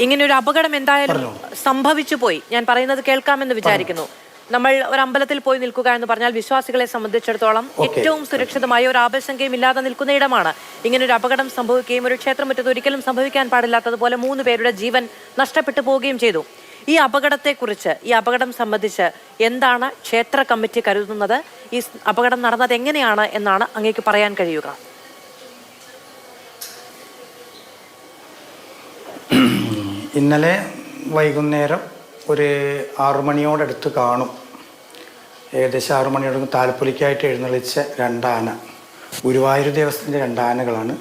ഇങ്ങനെ ഒരു അപകടം എന്തായാലും സംഭവിച്ചു പോയി. ഞാൻ പറയുന്നത് കേൾക്കാമെന്ന് വിചാരിക്കുന്നു. നമ്മൾ ഒരു അമ്പലത്തിൽ പോയി നിൽക്കുക എന്ന് പറഞ്ഞാൽ വിശ്വാസികളെ സംബന്ധിച്ചിടത്തോളം ഏറ്റവും സുരക്ഷിതമായ ഒരു ആപശങ്കയും ഇല്ലാതെ നിൽക്കുന്ന ഇടമാണ്. ഇങ്ങനെ ഒരു അപകടം സംഭവിക്കുകയും ഒരു ക്ഷേത്രമുറ്റത്ത് ഒരിക്കലും സംഭവിക്കാൻ പാടില്ലാത്തതുപോലെ 3 പേരുടെ ജീവൻ നഷ്ടപ്പെട്ടു പോവുകയും ചെയ്തു. ഈ അപകടത്തെക്കുറിച്ച്, ഈ അപകടം സംബന്ധിച്ച് എന്താണ് ക്ഷേത്ര കമ്മിറ്റി കരുതുന്നത്? ഈ അപകടം നടന്നത് എങ്ങനെയാണ് എന്നാണ് അങ്ങേക്ക് പറയാൻ കഴിയുക? ഇന്നലെ വൈകുന്നേരം ഒരു 6 മണിയോടടുത്ത് കാണും. ഏകദേശം 6 മണിയോടൊന്ന് താലപ്പൊലിക്കായിട്ട് എഴുന്നള്ളിച്ച 2 ആന, ഗുരുവായൂർ ദേവസ്ഥത്തിൻ്റെ 2 ആനകളാണ്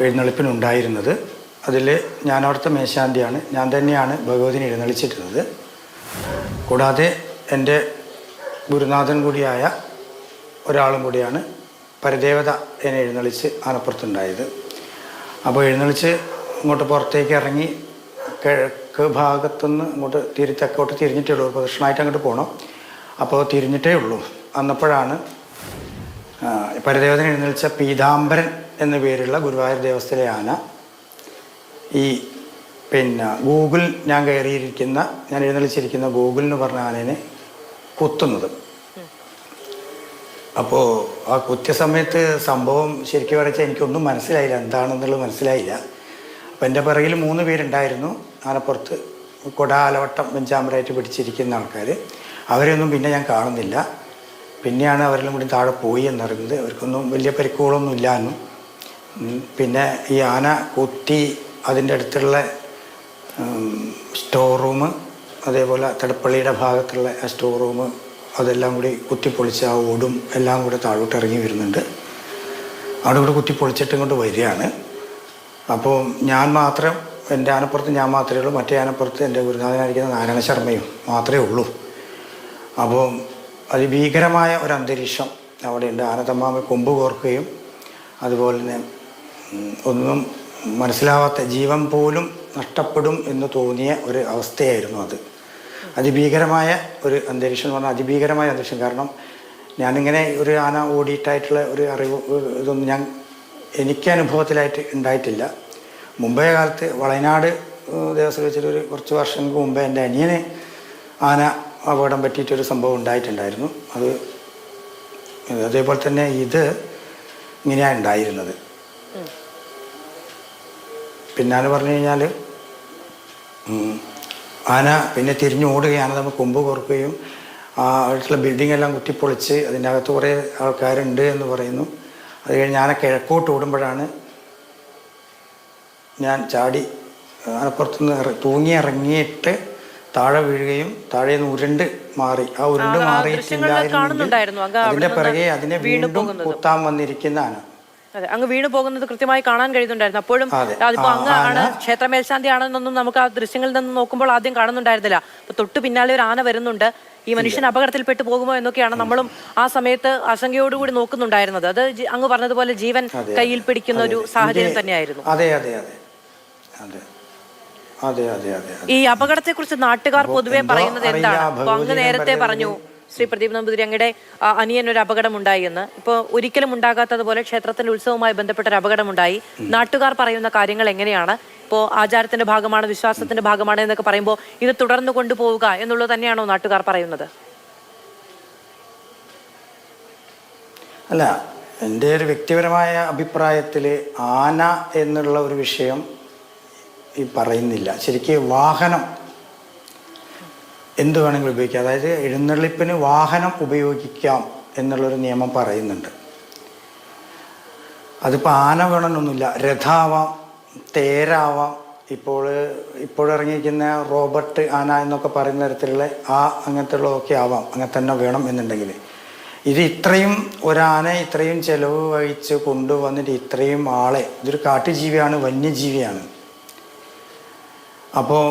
എഴുന്നള്ളിപ്പിനുണ്ടായിരുന്നത്. അതിൽ ഞാൻ അവിടുത്തെ മേശാന്തിയാണ്. ഞാൻ തന്നെയാണ് ഭഗവതിനെ എഴുന്നള്ളിച്ചിട്ടുള്ളത്. കൂടാതെ എൻ്റെ ഗുരുനാഥൻ കൂടിയായ ഒരാളും കൂടിയാണ് പരദേവത എന്നെ എഴുന്നള്ളിച്ച് ആനപ്പുറത്തുണ്ടായത്. അപ്പോൾ എഴുന്നള്ളിച്ച് ഇങ്ങോട്ട് പുറത്തേക്ക് ഇറങ്ങി കിഴക്ക് ഭാഗത്തുനിന്ന് ഇങ്ങോട്ട് തെക്കോട്ട് തിരിഞ്ഞിട്ടേ ഉള്ളൂ. പ്രദക്ഷിണമായിട്ട് അങ്ങോട്ട് പോകണം. അപ്പോൾ തിരിഞ്ഞിട്ടേ ഉള്ളൂ. അന്നപ്പോഴാണ് പരദേവതനെ എഴുന്നള്ളിച്ച പീതാംബരൻ എന്ന പേരുള്ള ഗുരുവായൂർ ദേവസ്ഥയിലെ ആന ഈ ഗൂഗിൾ ഞാൻ എഴുന്നള്ളിച്ചിരിക്കുന്ന ഗൂഗിൾ എന്ന് പറഞ്ഞ ആനേനെ കുത്തുന്നത്. അപ്പോൾ ആ കുത്തിയ സമയത്ത് സംഭവം ശരിക്കും പറഞ്ഞാൽ എനിക്കൊന്നും മനസ്സിലായില്ല, എന്താണെന്നുള്ളത് മനസ്സിലായില്ല. അപ്പം എൻ്റെ പിറകിൽ 3 പേരുണ്ടായിരുന്നു ആനപ്പുറത്ത്, കൊടാലവട്ടം വെഞ്ചാമരായിട്ട് പിടിച്ചിരിക്കുന്ന ആൾക്കാർ. അവരെയൊന്നും പിന്നെ ഞാൻ കാണുന്നില്ല. പിന്നെയാണ് അവരെല്ലാം കൂടി താഴെ പോയി എന്നറിയുന്നത്. അവർക്കൊന്നും വലിയ പരിക്കുകളൊന്നും ഇല്ലാന്നും. പിന്നെ ഈ ആന കുത്തി അതിൻ്റെ അടുത്തുള്ള സ്റ്റോർ റൂം, അതേപോലെ തടപ്പള്ളിയുടെ ഭാഗത്തുള്ള ആ സ്റ്റോർ റൂം, അതെല്ലാം കൂടി കുത്തിപ്പൊളിച്ച് ആ ഓടും എല്ലാം കൂടെ താഴോട്ട് ഇറങ്ങി വരുന്നുണ്ട്. അവിടെ കൂടെ കുത്തിപ്പൊളിച്ചിട്ട് ഇങ്ങോട്ട് വരികയാണ്. അപ്പോൾ ഞാൻ മാത്രം, എൻ്റെ ആനപ്പുറത്ത് ഞാൻ മാത്രമേ ഉള്ളൂ. മറ്റേ ആനപ്പുറത്ത് എൻ്റെ ഗുരുനാഥനായിരിക്കുന്ന നാരായണ ശർമ്മയും മാത്രമേ ഉള്ളൂ. അപ്പോൾ അതിഭീകരമായ ഒരു അന്തരീക്ഷം അവിടെയുണ്ട്. ആനത്തമ്മാമ കൊമ്പ് കോർക്കുകയും അതുപോലെ തന്നെ ഒന്നും മനസ്സിലാവാത്ത, ജീവൻ പോലും നഷ്ടപ്പെടും എന്ന് തോന്നിയ ഒരു അവസ്ഥയായിരുന്നു അത്. അതിഭീകരമായ ഒരു അന്തരീക്ഷം എന്ന് പറഞ്ഞാൽ അതിഭീകരമായ അന്തരീക്ഷം. കാരണം ഞാനിങ്ങനെ ഒരു ആന ഓടിയിട്ടായിട്ടുള്ള ഒരു അറിവ് ഇതൊന്നും എനിക്ക് അനുഭവത്തിലായിട്ട് ഉണ്ടായിട്ടില്ല. മുമ്പേ കാലത്ത് വളയനാട് ദേവസ്വം വെച്ചിട്ട് കുറച്ച് വർഷങ്ങൾക്ക് മുമ്പേ എൻ്റെ അനിയന് ആന അപകടം പറ്റിയിട്ടൊരു സംഭവം ഉണ്ടായിട്ടുണ്ടായിരുന്നു. അതേപോലെ തന്നെ ഇത് ഇങ്ങനെയാണ് ഉണ്ടായിരുന്നത്. പിന്നാന്ന് പറഞ്ഞു കഴിഞ്ഞാൽ ആന പിന്നെ തിരിഞ്ഞോടുകയാണ്. നമ്മൾ കൊമ്പ് കോർക്കുകയും അടുത്തുള്ള ബിൽഡിംഗ് എല്ലാം കുത്തിപ്പൊളിച്ച് അതിൻ്റെ അകത്ത് കുറേ ആൾക്കാരുണ്ട് എന്ന് പറയുന്നു. അത് കഴിഞ്ഞ് ആന കിഴക്കോട്ട് ഓടുമ്പോഴാണ് ഞാൻ ചാടി ആനപ്പുറത്തുനിന്ന് തൂങ്ങി ഇറങ്ങിയിട്ട് താഴെ വീഴുകയും താഴെ നിന്ന് ഉരുണ്ട് മാറി. ആ ഉരുണ്ട് മാറിയിട്ടില്ലായിരുന്നു. അതിൻ്റെ പിറകെ അതിനെ വീണ്ടും കുത്താൻ വന്നിരിക്കുന്ന ആന അങ്ങ് വീണു പോകുന്നത് കൃത്യമായി കാണാൻ കഴിയുന്നുണ്ടായിരുന്നു. അപ്പോഴും അതിപ്പോ അങ്ങ് ആണ് ക്ഷേത്ര മേൽശാന്തി ആണെന്നൊന്നും നമുക്ക് ആ ദൃശ്യങ്ങളിൽ നിന്ന് നോക്കുമ്പോൾ ആദ്യം കാണുന്നുണ്ടായിരുന്നില്ല. അപ്പൊ തൊട്ട് പിന്നാലെ ഒരു ആന വരുന്നുണ്ട്. ഈ മനുഷ്യൻ അപകടത്തിൽപ്പെട്ടു പോകുമോ എന്നൊക്കെയാണ് നമ്മളും ആ സമയത്ത് ആശങ്കയോടുകൂടി നോക്കുന്നുണ്ടായിരുന്നത്. അത് അങ്ങ് പറഞ്ഞതുപോലെ ജീവൻ കയ്യിൽ പിടിക്കുന്ന ഒരു സാഹചര്യം തന്നെയായിരുന്നു. ഈ അപകടത്തെ കുറിച്ച് നാട്ടുകാർ പൊതുവെ പറയുന്നത് എന്താണ്? അപ്പൊ അങ്ങ് നേരത്തെ പറഞ്ഞു ശ്രീ പ്രദീപ് നമ്പൂതിരി അങ്ങയുടെ അനിയനൊരു അപകടം ഉണ്ടായി എന്ന്. ഇപ്പോൾ ഒരിക്കലും ഉണ്ടാകാത്തതുപോലെ ക്ഷേത്രത്തിന്റെ ഉത്സവവുമായി ബന്ധപ്പെട്ട ഒരു അപകടമുണ്ടായി. നാട്ടുകാർ പറയുന്ന കാര്യങ്ങൾ എങ്ങനെയാണ്? ഇപ്പോൾ ആചാരത്തിന്റെ ഭാഗമാണ്, വിശ്വാസത്തിന്റെ ഭാഗമാണ് എന്നൊക്കെ പറയുമ്പോൾ ഇത് തുടർന്നു കൊണ്ടുപോവുക എന്നുള്ളത് തന്നെയാണോ നാട്ടുകാർ പറയുന്നത്? അല്ല, എൻ്റെ ഒരു വ്യക്തിപരമായ അഭിപ്രായത്തിൽ ആന എന്നുള്ള ഒരു വിഷയം ഈ പറയുന്നില്ല. ശരിക്കും വാഹനം എന്ത് വേണമെങ്കിലും ഉപയോഗിക്കാം. അതായത് എഴുന്നള്ളിപ്പിന് വാഹനം ഉപയോഗിക്കാം എന്നുള്ളൊരു നിയമം പറയുന്നുണ്ട്. അതിപ്പോൾ ആന വേണമെന്നൊന്നുമില്ല. രഥാവാം, തേരാവാം, ഇപ്പോഴിറങ്ങിയിരിക്കുന്ന റോബർട്ട് ആന എന്നൊക്കെ പറയുന്ന തരത്തിലുള്ള അങ്ങനത്തെ ഉള്ളതൊക്കെ ആവാം. അങ്ങനെ തന്നെ വേണം എന്നുണ്ടെങ്കിൽ ഇത് ഇത്രയും ഒരാന ഇത്രയും ചെലവ് വഹിച്ച് കൊണ്ടുവന്നിട്ട് ഇത്രയും ആളെ, ഇതൊരു കാട്ടുജീവിയാണ്, വന്യജീവിയാണ്. അപ്പോൾ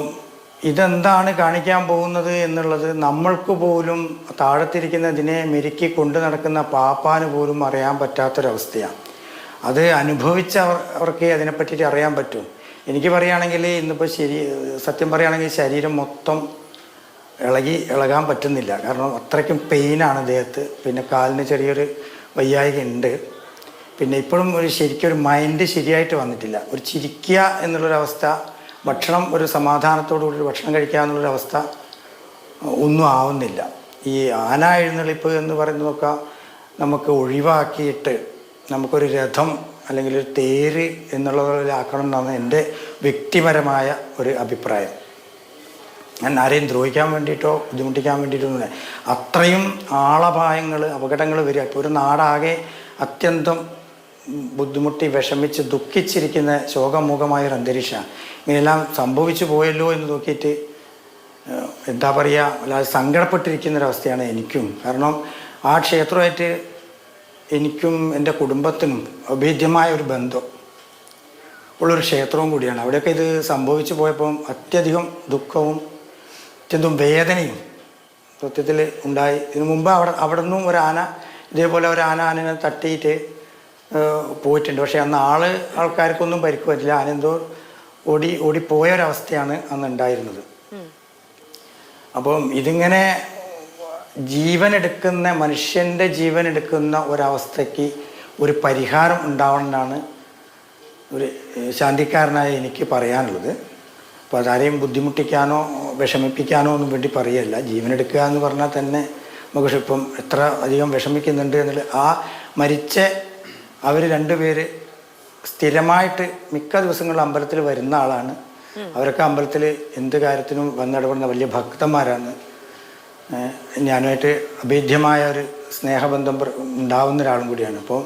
ഇതെന്താണ് കാണിക്കാൻ പോകുന്നത് എന്നുള്ളത് നമ്മൾക്ക് പോലും, താഴത്തിരിക്കുന്നതിനെ മെരുക്കി കൊണ്ടു നടക്കുന്ന പാപ്പാന് പോലും അറിയാൻ പറ്റാത്തൊരവസ്ഥയാണ്. അത് അനുഭവിച്ചവർക്ക് അതിനെപ്പറ്റിയിട്ട് അറിയാൻ പറ്റും. എനിക്ക് പറയുകയാണെങ്കിൽ ഇന്നിപ്പോൾ സത്യം പറയുകയാണെങ്കിൽ ശരീരം മൊത്തം ഇളകാൻ പറ്റുന്നില്ല. കാരണം അത്രയ്ക്കും പെയിനാണ് ദേഹത്ത്. പിന്നെ കാലിന് ചെറിയൊരു വയ്യായിക ഉണ്ട്. പിന്നെ ഇപ്പോഴും ശരിക്കൊരു മൈൻഡ് ശരിയായിട്ട് വന്നിട്ടില്ല. ഒരു ചിരിക്കുക എന്നുള്ളൊരവസ്ഥ ഭക്ഷണം ഒരു സമാധാനത്തോടു കൂടി ഭക്ഷണം കഴിക്കാമെന്നുള്ളൊരവസ്ഥ ഒന്നും ആവുന്നില്ല. ഈ ആന എഴുന്നള്ളിപ്പ് എന്ന് പറയുന്നതൊക്കെ നമുക്ക് ഒഴിവാക്കിയിട്ട് നമുക്കൊരു രഥം അല്ലെങ്കിൽ ഒരു തേര് എന്നുള്ളതിലാക്കണം എന്നാണ് എൻ്റെ വ്യക്തിപരമായ ഒരു അഭിപ്രായം. ഞാൻ ആരെയും ദ്രോഹിക്കാൻ വേണ്ടിയിട്ടോ ബുദ്ധിമുട്ടിക്കാൻ വേണ്ടിയിട്ടൊന്നുമില്ല. അത്രയും ആളപായങ്ങൾ അപകടങ്ങൾ വരിക. ഇപ്പോൾ ഒരു നാടാകെ അത്യന്തം ബുദ്ധിമുട്ടി വിഷമിച്ച് ദുഃഖിച്ചിരിക്കുന്ന ശോകമുഖമായൊരു അന്തരീക്ഷമാണ്. ഇങ്ങനെയെല്ലാം സംഭവിച്ചു പോയല്ലോ എന്ന് നോക്കിയിട്ട് എന്താ പറയുക, അല്ലാതെ സങ്കടപ്പെട്ടിരിക്കുന്നൊരവസ്ഥയാണ് എനിക്കും. കാരണം ആ ക്ഷേത്രമായിട്ട് എനിക്കും എൻ്റെ കുടുംബത്തിനും അഭേദ്യമായ ഒരു ബന്ധം ഉള്ളൊരു ക്ഷേത്രവും കൂടിയാണ്. അവിടെയൊക്കെ ഇത് സംഭവിച്ചു പോയപ്പം അത്യധികം ദുഃഖവും അത്യന്തം വേദനയും സത്യത്തിൽ ഉണ്ടായി. ഇതിനു മുമ്പ് അവിടെ നിന്നും ഒരു ആന ഇതേപോലെ ഒരു ആനനെ തട്ടിയിട്ട് പോയിട്ടുണ്ട്. പക്ഷേ അന്ന് ആൾക്കാർക്കൊന്നും പരിക്ക് പറ്റില്ല. ആനെന്തോ ഓടിപ്പോയൊരവസ്ഥയാണ് അന്ന് ഉണ്ടായിരുന്നത്. അപ്പം ഇതിങ്ങനെ മനുഷ്യൻ്റെ ജീവൻ എടുക്കുന്ന ഒരവസ്ഥയ്ക്ക് ഒരു പരിഹാരം ഉണ്ടാവണമെന്നാണ് ഒരു ശാന്തിക്കാരനായ എനിക്ക് പറയാനുള്ളത്. അപ്പോൾ അതാരെയും ബുദ്ധിമുട്ടിക്കാനോ വിഷമിപ്പിക്കാനോ ഒന്നും വേണ്ടി പറയുകയല്ല. ജീവനെടുക്കുക എന്ന് പറഞ്ഞാൽ തന്നെ നമുക്ക് ഇപ്പം എത്ര അധികം വിഷമിക്കുന്നുണ്ട് എന്നുള്ളത്. ആ മരിച്ച അവർ രണ്ടുപേര് സ്ഥിരമായിട്ട് മിക്ക ദിവസങ്ങളിലും അമ്പലത്തിൽ വരുന്ന ആളാണ്. അവരൊക്കെ അമ്പലത്തിൽ എന്ത് കാര്യത്തിനും വന്നിടപെടുന്ന വലിയ ഭക്തന്മാരാണ്. ഞാനുമായിട്ട് അഭേദ്യമായ ഒരു സ്നേഹബന്ധം ഉണ്ടാവുന്ന ഒരാളും കൂടിയാണ്. അപ്പോൾ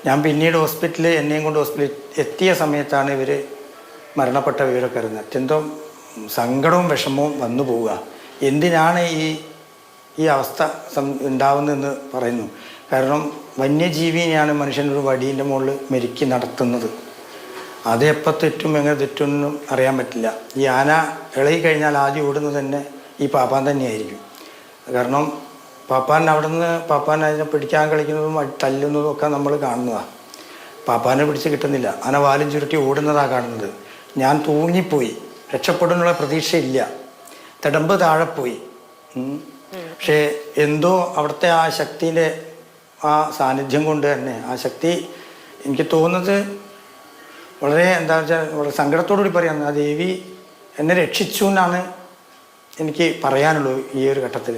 ഞാൻ പിന്നീട് എന്നെയും കൊണ്ട് ഹോസ്പിറ്റലിൽ എത്തിയ സമയത്താണ് ഇവർ മരണപ്പെട്ട വിവരമൊക്കെ അറിയുന്നത്. അത്യന്തം സങ്കടവും വിഷമവും വന്നു പോവുക. എന്തിനാണ് ഈ അവസ്ഥ ഉണ്ടാവുന്നതെന്ന് പറയുന്നു. കാരണം വന്യജീവിനെയാണ് മനുഷ്യനൊരു വടീൻ്റെ മുകളിൽ മെരുക്കി നടത്തുന്നത്. അത് എപ്പോൾ തെറ്റും എങ്ങനെ തെറ്റുമെന്നും അറിയാൻ പറ്റില്ല. ഈ ആന ഇളകി കഴിഞ്ഞാൽ ആദ്യം ഓടുന്നത് തന്നെ ഈ പാപ്പാൻ തന്നെയായിരിക്കും. കാരണം പാപ്പാൻ അതിനെ പിടിക്കാൻ കളിക്കുന്നതും തല്ലുന്നതും ഒക്കെ നമ്മൾ കാണുന്നതാണ്. പാപ്പാനെ പിടിച്ച് കിട്ടുന്നില്ല. ആന വാലും ചുരുട്ടി ഓടുന്നതാണ് കാണുന്നത്. ഞാൻ തൂങ്ങിപ്പോയി, രക്ഷപ്പെടുന്നുള്ള പ്രതീക്ഷയില്ല, തിടമ്പ് താഴെ പോയി. പക്ഷേ എന്തോ അവിടുത്തെ ആ ശക്തിൻ്റെ ആ സാന്നിധ്യം കൊണ്ട് തന്നെ ആ ശക്തി എനിക്ക് തോന്നുന്നത് വളരെ എന്താ വെച്ചാൽ വളരെ സങ്കടത്തോടുകൂടി പറയാം, ആ ദേവി എന്നെ രക്ഷിച്ചു എന്നാണ് എനിക്ക് പറയാനുള്ളൂ ഈ ഒരു ഘട്ടത്തിൽ.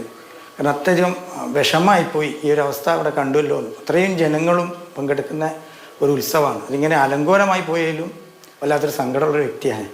കാരണം അത്യധികം വിഷമമായിപ്പോയി ഈ ഒരു അവസ്ഥ അവിടെ കണ്ടുവല്ലോ. അത്രയും ജനങ്ങളും പങ്കെടുക്കുന്ന ഒരു ഉത്സവമാണ്. അതിങ്ങനെ അലങ്കോലമായി പോയാലും വല്ലാത്തൊരു സങ്കടമുള്ളൊരു വ്യക്തിയാണ്.